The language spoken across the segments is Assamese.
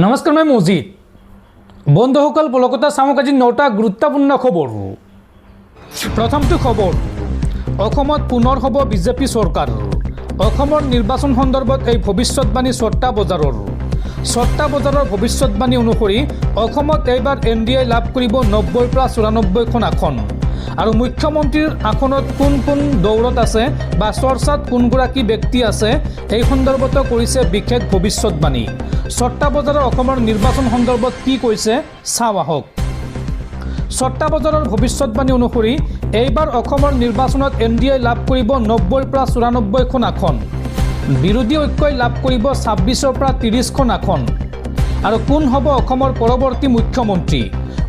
নমস্কাৰ, মই মজিদ। বন্ধুসকল, পলকতা চামক আজি 9টা গুৰুত্বপূৰ্ণ খবৰ। প্ৰথমটো খবৰ, অসমত পুনৰ হ'ব বিজেপি চৰকাৰ। অসমৰ নিৰ্বাচন সন্দৰ্ভত এই ভৱিষ্যতবাণী ছটা বজাৰৰ ভৱিষ্যতবাণী অনুসৰি অসমত এইবাৰ NDA লাভ কৰিব 90ৰ পৰা 94খন আসন। আৰু মুখ্যমন্ত্ৰীৰ আসনত কোন কোন দৌৰত আছে বা চৰ্চাত কোনগৰাকী ব্যক্তি আছে এই সন্দৰ্ভত কৰিছে বিশেষ ভৱিষ্যতবাণী। 6টা বজাৰৰ অসমৰ নিৰ্বাচন সন্দৰ্ভত কি কৈছে চাওঁ আহক। 6টা বজাৰৰ ভৱিষ্যতবাণী অনুসৰি এইবাৰ অসমৰ নিৰ্বাচনত NDA লাভ কৰিব 90ৰ পৰা 94খন আসন। বিৰোধী ঐক্যই লাভ কৰিব 26ৰ পৰা 30খন আসন। আৰু কোন হ'ব অসমৰ পৰৱৰ্তী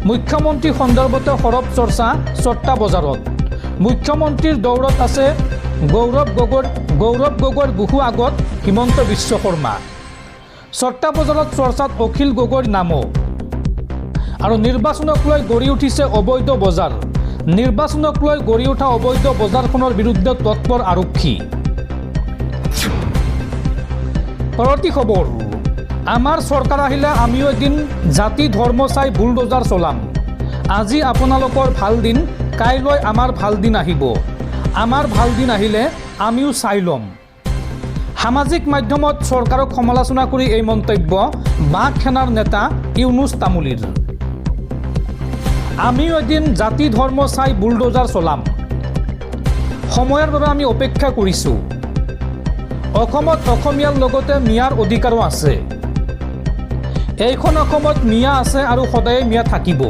মুখ্যমন্ত্ৰী সন্দৰ্ভত সৰব চৰ্চা 6টা বজাৰত। মুখ্যমন্ত্ৰীৰ দৌৰত আছে গৌৰৱ গগৈৰ বহু আগত হিমন্ত বিশ্ব শৰ্মা। 6টা বজাৰত চৰ্চাত অখিল গগৈৰ নামো। আৰু নিৰ্বাচনক লৈ গঢ়ি উঠিছে অবৈধ বজাৰ। নিৰ্বাচনক লৈ গঢ়ি উঠা অবৈধ বজাৰখনৰ বিৰুদ্ধে তৎপৰ আৰক্ষী। পৰৱৰ্তী খবৰ, আমাৰ চৰকাৰ আহিলে আমিও এদিন জাতি ধৰ্ম চাই বুলডোজাৰ চলাম। আজি আপোনালোকৰ ভাল দিন, কাইলৈ আমাৰ ভাল দিন আহিব। আমাৰ ভাল দিন আহিলে আমিও চাই ল'ম। সামাজিক মাধ্যমত চৰকাৰক সমালোচনা কৰি এই মন্তব্য বাঘ সেনাৰ নেতা ইউনুছ তামুলীৰ। আমিও এদিন জাতি ধৰ্ম চাই বুলডোজাৰ চলাম। সময়ৰ বাবে আমি অপেক্ষা কৰিছোঁ। অসমত অসমীয়াৰ লগতে মিয়াৰ অধিকাৰো আছে। এইখন অসমত মিয়া আছে আৰু সদায় মিয়া থাকিব।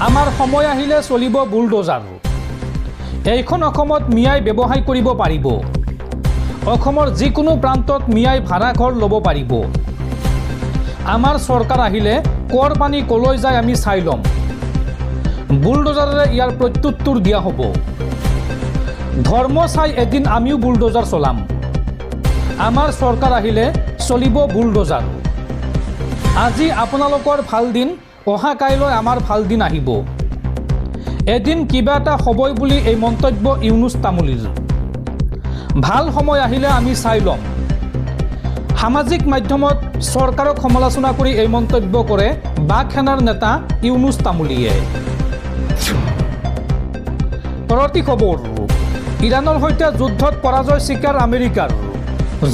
আমাৰ সময় আহিলে চলিব বুলডোজাৰ। এইখন অসমত মিয়াই ব্যৱসায় কৰিব পাৰিব। অসমৰ যিকোনো প্ৰান্তত মিয়াই ভাড়া ঘৰ ল'ব পাৰিব। আমাৰ চৰকাৰ আহিলে কৰ পানী কলৈ যায় আমি চাই ল'ম। বুলডোজাৰেৰে ইয়াৰ প্ৰত্যুত্তৰ দিয়া হ'ব। ধৰ্ম চাই এদিন আমিও বুলডোজাৰ চলাম। আমাৰ চৰকাৰ আহিলে চলিব বুলডোজাৰ। আজি আপোনালোকৰ ভাল দিন, অহা কাইলৈ আমাৰ ভাল দিন আহিব। এদিন কিবা এটা হ'বই বুলি এই মন্তব্য ইউনুছ তামুলীৰ। ভাল সময় আহিলে আমি চাই ল'ম। সামাজিক মাধ্যমত চৰকাৰক সমালোচনা কৰি এই মন্তব্য কৰে বাঘ সেনাৰ নেতা ইউনুছ তামুলীয়ে। পৰৱৰ্তী খবৰ, ইৰাণৰ সৈতে যুদ্ধত পৰাজয় স্বীকাৰ আমেৰিকাৰ।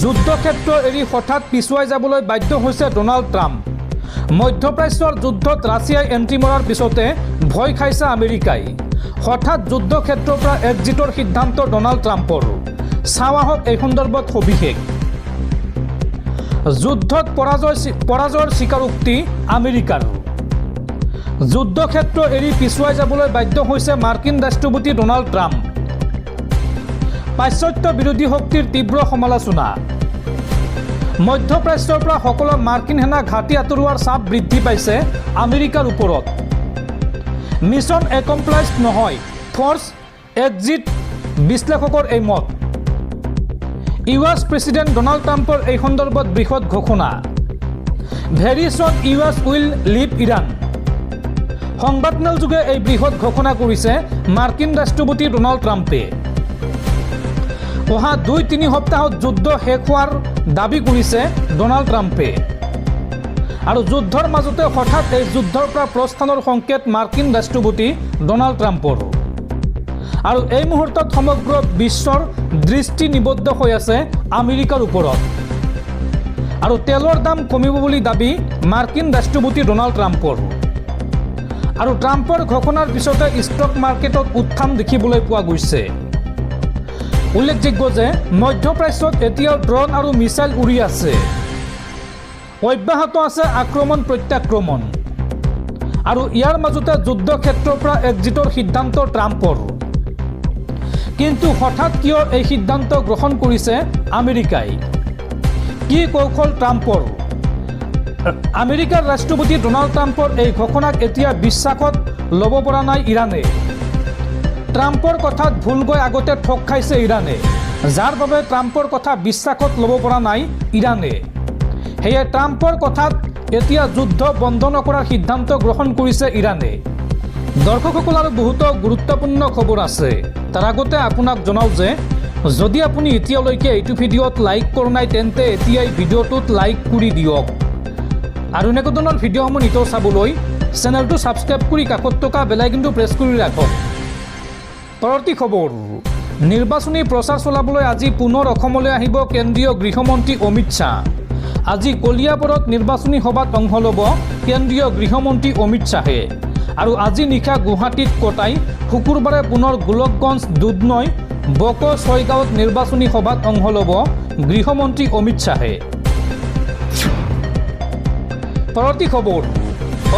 যুদ্ধক্ষেত্ৰ এৰি হঠাৎ পিছুৱাই যাবলৈ বাধ্য হৈছে ডনাল্ড ট্ৰাম্প। মধ্যপ্ৰাচ্যৰ যুদ্ধত ৰাছিয়াই এণ্ট্ৰি মৰাৰ পিছতে ভয় খাইছে আমেৰিকাই। হঠাৎ যুদ্ধক্ষেত্ৰৰ পৰা এক্সিটৰ সিদ্ধান্ত ডনাল্ড ট্ৰাম্পৰ। চাওঁ আহক এই সন্দৰ্ভত সবিশেষ। যুদ্ধত পৰাজয়ৰ স্বীকাৰোক্তি আমেৰিকাৰ। যুদ্ধক্ষেত্ৰ এৰি পিছুৱাই যাবলৈ বাধ্য হৈছে মাৰ্কিন ৰাষ্ট্ৰপতি ডনাল্ড ট্ৰাম্প। পাশ্চাত্য বিৰোধী শক্তিৰ তীব্ৰ সমালোচনা। মধ্যপ্ৰাচ্যৰ পৰা সকলো মাৰ্কিন সেনা ঘাটি আঁতৰোৱাৰ চাপ বৃদ্ধি পাইছে আমেৰিকাৰ ওপৰত। মিছন একমপ্লাইজ নহয়, ফৰ্চ এক্সিট বিশ্লেষকৰ এই মত। US প্ৰেছিডেণ্ট ডনাল্ড ট্ৰাম্পৰ এই সন্দৰ্ভত বৃহৎ ঘোষণা। ভেৰি চন US উইল লিভ ইৰাণ। সংবাদমেলযোগে এই বৃহৎ ঘোষণা কৰিছে মাৰ্কিন ৰাষ্ট্ৰপতি ডনাল্ড ট্ৰাম্পে। অহা 2-3 সপ্তাহত যুদ্ধ শেষ হোৱাৰ দাবী কৰিছে ডনাল্ড ট্ৰাম্পে। আৰু যুদ্ধৰ মাজতে হঠাৎ এই যুদ্ধৰ পৰা প্ৰস্থানৰ সংকেত মাৰ্কিন ৰাষ্ট্ৰপতি ডনাল্ড ট্ৰাম্পৰ। আৰু এই মুহূৰ্তত সমগ্ৰ বিশ্বৰ দৃষ্টি নিবদ্ধ হৈ আছে আমেৰিকাৰ ওপৰত। আৰু তেলৰ দাম কমিব বুলি দাবী মাৰ্কিন ৰাষ্ট্ৰপতি ডনাল্ড ট্ৰাম্পৰ। আৰু ট্ৰাম্পৰ ঘোষণাৰ পিছতে ষ্টক মাৰ্কেটত উত্থান দেখিবলৈ পোৱা গৈছে। উল্লেখযোগ্য যে মধ্যপ্ৰাচ্যত এতিয়াও ড্ৰোন আৰু মিছাইল উৰি আছে। অব্যাহত আছে আক্ৰমণ প্ৰত্যাক্ৰমণ। আৰু ইয়াৰ মাজতে যুদ্ধক্ষেত্ৰৰ পৰা এক্সিটৰ সিদ্ধান্ত ট্ৰাম্পৰ। কিন্তু হঠাৎ কিয় এই সিদ্ধান্ত গ্ৰহণ কৰিছে আমেৰিকাই? কি কৌশল ট্ৰাম্পৰ? আমেৰিকাৰ ৰাষ্ট্ৰপতি ডনাল্ড ট্ৰাম্পৰ এই ঘোষণাক এতিয়া বিশ্বাসত ল'ব পৰা নাই ইৰাণে। ট্ৰাম্পৰ কথাত ভুল গৈ আগতে ঠগ খাইছে ইৰাণে, যাৰ বাবে ট্ৰাম্পৰ কথা বিশ্বাসত ল'ব পৰা নাই ইৰাণে। সেয়ে ট্ৰাম্পৰ কথাত এতিয়া যুদ্ধ বন্ধ নকৰাৰ সিদ্ধান্ত গ্ৰহণ কৰিছে ইৰাণে। দৰ্শকসকল, আৰু বহুতো গুৰুত্বপূৰ্ণ খবৰ আছে। তাৰ আগতে আপোনাক জনাওঁ যে যদি আপুনি এতিয়ালৈকে এইটো ভিডিঅ'ত লাইক কৰা নাই তেন্তে এতিয়াই ভিডিঅ'টোত লাইক কৰি দিয়ক। আৰু এনেকুৱা ধৰণৰ ভিডিঅ'সমূহ নিতৌ চাবলৈ চেনেলটো ছাবস্ক্ৰাইব কৰি কাষত থকা বেল আইকনটো প্ৰেছ কৰি ৰাখক। পৰৱৰ্তী খবৰ, নিৰ্বাচনী প্ৰচাৰ চলাবলৈ আজি পুনৰ অসমলৈ আহিব কেন্দ্ৰীয় গৃহমন্ত্ৰী অমিত শ্বাহ। আজি কলিয়াবৰত নিৰ্বাচনী সভাত অংশ ল'ব কেন্দ্ৰীয় গৃহমন্ত্ৰী অমিত শ্বাহে। আৰু আজি নিশা গুৱাহাটীত কটাই শুকুৰবাৰে পুনৰ গোলকগঞ্জ, দুধনৈ, বক ছয়গাঁৱত নিৰ্বাচনী সভাত অংশ ল'ব গৃহমন্ত্ৰী অমিত শ্বাহে। পৰৱৰ্তী খবৰ,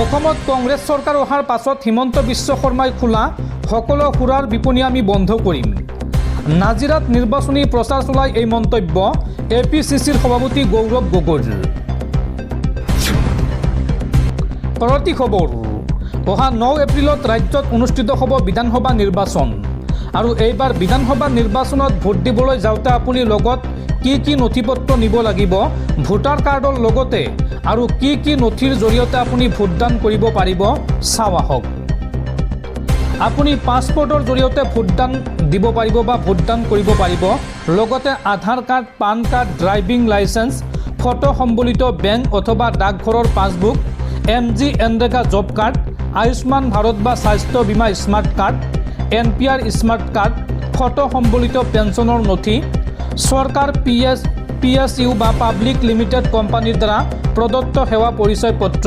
অসমত কংগ্ৰেছ চৰকাৰ অহাৰ পাছত হিমন্ত বিশ্ব শৰ্মাই খোলা সকলো সুৰাৰ বিপণী আমি বন্ধ কৰিম। নাজিৰাত নিৰ্বাচনী প্ৰচাৰ চলাই এই মন্তব্য APCCৰ সভাপতি গৌৰৱ গগৈৰ। পৰৱৰ্তী খবৰ, অহা 9 এপ্ৰিলত ৰাজ্যত অনুষ্ঠিত হ'ব বিধানসভা নিৰ্বাচন। আৰু এইবাৰ বিধানসভা নিৰ্বাচনত ভোট দিবলৈ যাওঁতে আপুনি লগত কি নথিপত্ৰ নিব লাগিব, ভোটাৰ কাৰ্ডৰ লগতে আৰু কি নথিৰ জৰিয়তে আপুনি ভোটদান কৰিব পাৰিব চাওঁ আহক। আপুনি পাছপৰ্টৰ জৰিয়তে ভোটদান দিব পাৰিব বা ভোটদান কৰিব পাৰিব। লগতে Aadhaar card, PAN card, driving licence, photo সম্বলিত বেংক অথবা ডাকঘৰৰ passbook, MG NREGA job card, Ayushman Bharat বা স্বাস্থ্য বীমা smart card, NPR smart card, photo সম্বলিত পেঞ্চনৰ নথি, চৰকাৰ PSU বা পাব্লিক লিমিটেড কোম্পানীৰ দ্বাৰা প্ৰদত্ত সেৱা পৰিচয় পত্ৰ,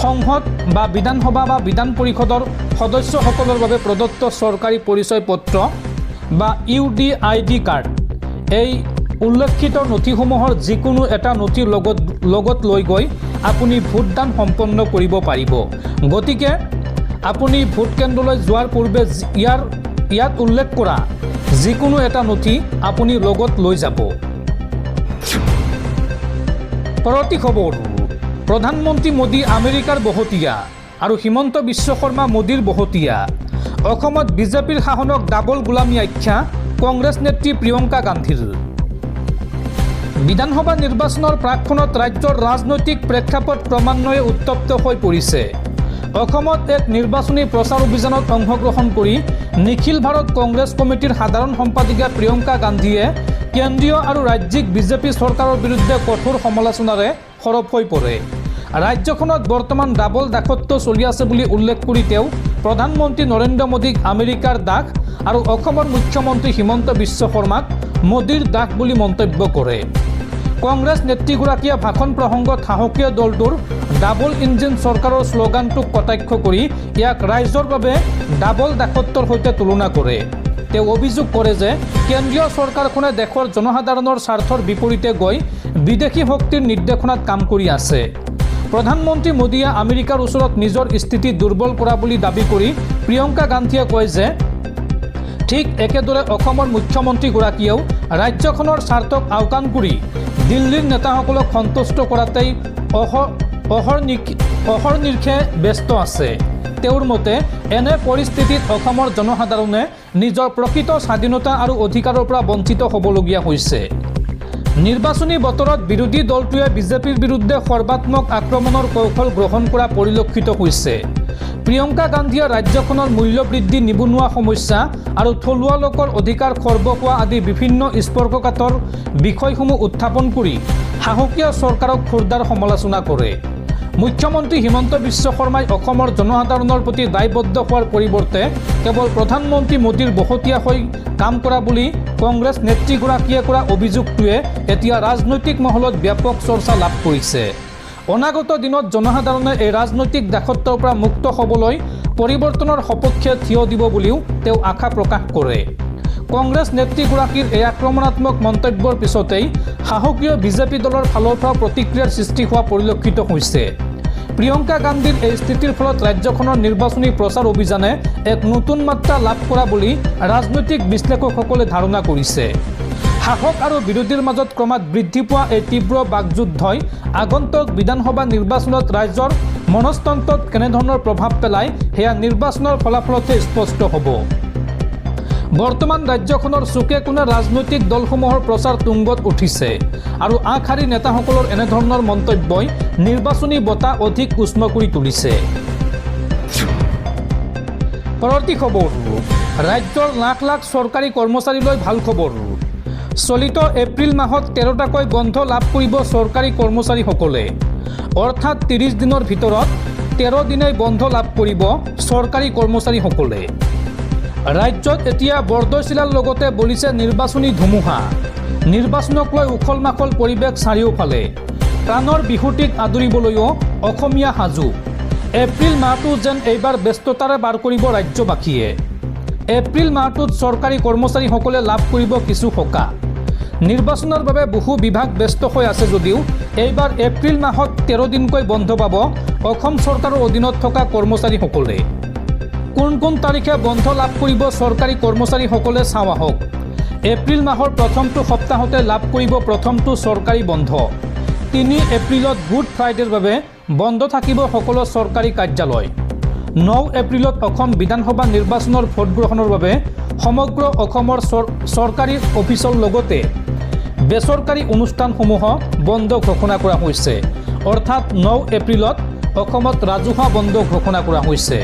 সংসদ বা বিধানসভা বা বিধান পৰিষদৰ সদস্যসকলৰ বাবে প্ৰদত্ত চৰকাৰী পৰিচয় পত্ৰ বা UDID কাৰ্ড, এই উল্লেখিত নথিসমূহৰ যিকোনো এটা নথি লগত লৈ গৈ আপুনি ভোটদান সম্পন্ন কৰিব পাৰিব। গতিকে আপুনি ভোট কেন্দ্ৰলৈ যোৱাৰ পূৰ্বে ইয়াত উল্লেখ কৰা যিকোনো এটা নথি আপুনি লগত লৈ যাব। পৰৱৰ্তী খবৰ, প্ৰধানমন্ত্ৰী মোদী আমেৰিকাৰ বহতীয়া আৰু হিমন্ত বিশ্ব শৰ্মা মোদীৰ বহতীয়া। অসমত বিজেপিৰ শাসনক ডাবল গোলামী আখ্যা কংগ্ৰেছ নেত্ৰী প্ৰিয়ংকা গান্ধীৰ। বিধানসভা নিৰ্বাচনৰ প্ৰাকক্ষণত ৰাজ্যৰ ৰাজনৈতিক প্ৰেক্ষাপট ক্ৰমান্বয়ে উত্তপ্ত হৈ পৰিছে। অসমত এক নিৰ্বাচনী প্ৰচাৰ অভিযানত অংশগ্ৰহণ কৰি নিখিল ভাৰত কংগ্ৰেছ কমিটিৰ সাধাৰণ সম্পাদিকা প্ৰিয়ংকা গান্ধীয়ে কেন্দ্ৰীয় আৰু ৰাজ্যিক বিজেপি চৰকাৰৰ বিৰুদ্ধে কঠোৰ সমালোচনাৰে সৰব হৈ পৰে। ৰাজ্যখনত বৰ্তমান ডাবল দাসত্ব চলি আছে বুলি উল্লেখ কৰি তেওঁ প্ৰধানমন্ত্ৰী নৰেন্দ্ৰ মোদীক আমেৰিকাৰ দাস আৰু অসমৰ মুখ্যমন্ত্ৰী হিমন্ত বিশ্ব শৰ্মাক মোদীৰ দাস বুলি মন্তব্য কৰে। কংগ্ৰেছ নেত্ৰীগৰাকীয়ে ভাষণ প্ৰসংগত সাহসীয় দলটোৰ ডাবল ইঞ্জিন চৰকাৰৰ শ্লোগানটোক কটাক্ষ কৰি ইয়াক ৰাইজৰ বাবে ডাবল দাসত্বৰ সৈতে তুলনা কৰে। তেওঁ অভিযোগ কৰে যে কেন্দ্ৰীয় চৰকাৰখনে দেশৰ জনসাধাৰণৰ স্বাৰ্থৰ বিপৰীতে গৈ বিদেশী শক্তিৰ নিৰ্দেশনাত কাম কৰি আছে। প্ৰধানমন্ত্ৰী মোদীয়ে আমেৰিকাৰ ওচৰত নিজৰ স্থিতি দুৰ্বল কৰা বুলি দাবী কৰি প্ৰিয়ংকা গান্ধীয়ে কয় যে ঠিক একেদৰে অসমৰ মুখ্যমন্ত্ৰীগৰাকীয়েও ৰাজ্যখনৰ স্বাৰ্থক আওকাণ কৰি দিল্লীৰ নেতাসকলক সন্তুষ্ট কৰাতেই অহৰ্নিশে ব্যস্ত আছে। তেওঁৰ মতে এনে পৰিস্থিতিত অসমৰ জনসাধাৰণে নিজৰ প্ৰকৃত স্বাধীনতা আৰু অধিকাৰৰ পৰা বঞ্চিত হ'বলগীয়া হৈছে। নিৰ্বাচনী বতৰত বিৰোধী দলটোৱে বিজেপিৰ বিৰুদ্ধে সৰ্বাত্মক আক্ৰমণৰ কৌশল গ্ৰহণ কৰা পৰিলক্ষিত হৈছে। প্ৰিয়ংকা গান্ধীয়ে ৰাজ্যখনৰ মূল্যবৃদ্ধি, নিবনুৱা সমস্যা আৰু থলুৱা লোকৰ অধিকাৰ খৰ্ব হোৱা আদি বিভিন্ন স্পৰ্শকাতৰ বিষয়সমূহ উত্থাপন কৰি সাহসীয়া চৰকাৰক খোৰদাৰ সমালোচনা কৰে। মুখ্যমন্ত্ৰী হিমন্ত বিশ্ব শৰ্মাই অসমৰ জনসাধাৰণৰ প্ৰতি দায়বদ্ধ হোৱাৰ পৰিৱৰ্তে কেৱল প্ৰধানমন্ত্ৰী মোদীৰ বহতীয়া হৈ কাম কৰা বুলি কংগ্ৰেছ নেত্ৰীগৰাকীয়ে কৰা অভিযোগটোৱে এতিয়া ৰাজনৈতিক মহলত ব্যাপক চৰ্চা লাভ কৰিছে। অনাগত দিনত জনসাধাৰণে এই ৰাজনৈতিক দাসত্বৰ পৰা মুক্ত হ'বলৈ পৰিৱৰ্তনৰ সপক্ষে থিয় দিব বুলিও তেওঁ আশা প্ৰকাশ কৰে। কংগ্ৰেছ নেত্ৰীগৰাকীৰ এই আক্ৰমণাত্মক মন্তব্যৰ পিছতেই সাহসীয় বিজেপি দলৰ ফালৰ পৰা প্ৰতিক্ৰিয়াৰ সৃষ্টি হোৱা পৰিলক্ষিত হৈছে। প্ৰিয়ংকা গান্ধীৰ এই স্থিতিৰ ফলত ৰাজ্যখনৰ নিৰ্বাচনী প্ৰচাৰ অভিযানে এক নতুন মাত্ৰা লাভ কৰা বুলি ৰাজনৈতিক বিশ্লেষকসকলে ধাৰণা কৰিছে। শাসক আৰু বিৰোধীৰ মাজত ক্ৰমাৎ বৃদ্ধি পোৱা এই তীব্ৰ বাকযুদ্ধই আগন্তুক বিধানসভা নিৰ্বাচনত ৰাজ্যৰ মনস্তন্ত্ৰত কেনেধৰণৰ প্ৰভাৱ পেলায় সেয়া নিৰ্বাচনৰ ফলাফলতে স্পষ্ট হ'ব। বৰ্তমান ৰাজ্যখনৰ চুকে কোণে ৰাজনৈতিক দলসমূহৰ প্ৰচাৰ তুংগত উঠিছে আৰু আগশাৰীৰ নেতাসকলৰ এনেধৰণৰ মন্তব্যই নিৰ্বাচনী বঁটা অধিক উষ্ণ কৰি তুলিছে। পৰৱৰ্তী খবৰ, ৰাজ্যৰ লাখ লাখ চৰকাৰী কৰ্মচাৰীলৈ ভাল খবৰ। চলিত এপ্ৰিল মাহত 13টাকৈ বন্ধ লাভ কৰিব চৰকাৰী কৰ্মচাৰীসকলে। অৰ্থাৎ 30 দিনৰ ভিতৰত 13 দিনেই বন্ধ লাভ কৰিব চৰকাৰী কৰ্মচাৰীসকলে। ৰাজ্যত এতিয়া বৰদৈচিলাৰ লগতে বলিছে নিৰ্বাচনী ধুমুহা। নিৰ্বাচনক লৈ উখল মাখল পৰিৱেশ চাৰিওফালে। প্ৰাণৰ বিহুটিক আদৰিবলৈও অসমীয়া সাজু। এপ্ৰিল মাহটো যেন এইবাৰ ব্যস্ততাৰে পাৰ কৰিব ৰাজ্যবাসীয়ে। এপ্ৰিল মাহটোত চৰকাৰী কৰ্মচাৰীসকলে লাভ কৰিব কিছু সকাহ। নিৰ্বাচনৰ বাবে বহু বিভাগ ব্যস্ত হৈ আছে যদিও এইবাৰ এপ্ৰিল মাহত 13 দিনকৈ বন্ধ পাব অসম চৰকাৰৰ অধীনত থকা কৰ্মচাৰীসকলে। কোন কোন তাৰিখে বন্ধ লাভ কৰিব চৰকাৰী কৰ্মচাৰীসকলে চাওঁ আহক। এপ্ৰিল মাহৰ প্ৰথমটো সপ্তাহতে লাভ কৰিব প্ৰথমটো চৰকাৰী বন্ধ। 3 এপ্ৰিলত গুড ফ্ৰাইডেৰ বাবে বন্ধ থাকিব সকলো চৰকাৰী কাৰ্যালয়। 9 এপ্ৰিলত অসম বিধানসভা নিৰ্বাচনৰ ভোটগ্ৰহণৰ বাবে সমগ্ৰ অসমৰ চৰকাৰী অফিচৰ লগতে বেচৰকাৰী অনুষ্ঠানসমূহ বন্ধ ঘোষণা কৰা হৈছে। অৰ্থাৎ 9 এপ্ৰিলত অসমত ৰাজহুৱা বন্ধ ঘোষণা কৰা হৈছে।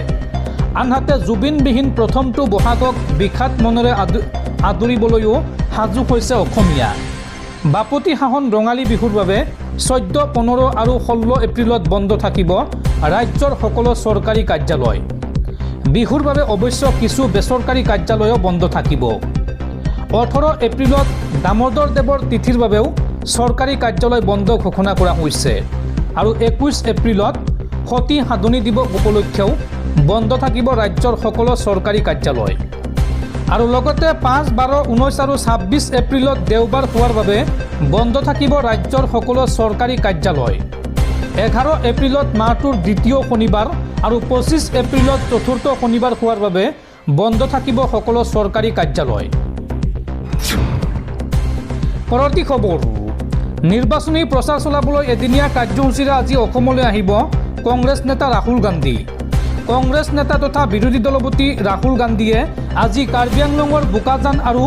আনহাতে জুবিনবিহীন প্ৰথমটো বহাগক বিষাদ মনেৰে আদৰিবলৈও সাজু হৈছে অসমীয়া। বাপতি সাহন ৰঙালী বিহুৰ বাবে 14, 15 আৰু 16 এপ্ৰিলত বন্ধ থাকিব ৰাজ্যৰ সকলো চৰকাৰী কাৰ্যালয়। বিহুৰ বাবে অৱশ্য কিছু বেচৰকাৰী কাৰ্যালয়ো বন্ধ থাকিব। 18 এপ্ৰিলত দামোদৰ দেৱৰ তিথিৰ বাবেও চৰকাৰী কাৰ্যালয় বন্ধ ঘোষণা কৰা হৈছে। আৰু 21 এপ্ৰিলত সতী সাধনী দিৱস উপলক্ষেও বন্ধ থাকিব ৰাজ্যৰ সকলো চৰকাৰী কাৰ্যালয়। আৰু লগতে 5, 12, 19 আৰু 26 এপ্ৰিলত দেওবাৰ হোৱাৰ বাবে বন্ধ থাকিব ৰাজ্যৰ সকলো চৰকাৰী কাৰ্যালয়। 11 এপ্ৰিলত মাহটোৰ দ্বিতীয় শনিবাৰ আৰু 25 এপ্ৰিলত চতুৰ্থ শনিবাৰ হোৱাৰ বাবে বন্ধ থাকিব সকলো চৰকাৰী কাৰ্যালয়। পৰৱৰ্তী খবৰ, নিৰ্বাচনী প্ৰচাৰ চলাবলৈ এদিনীয়া কাৰ্যসূচীৰে আজি অসমলৈ আহিব কংগ্ৰেছ নেতা ৰাহুল গান্ধী। কংগ্ৰেছ নেতা তথা বিৰোধী দলপতি ৰাহুল গান্ধীয়ে আজি কাৰ্বি আংলঙৰ বোকাজান আৰু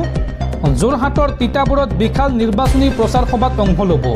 যোৰহাটৰ তিতাবৰত বিশাল নিৰ্বাচনী প্ৰচাৰ সভাত অংশ ল'ব।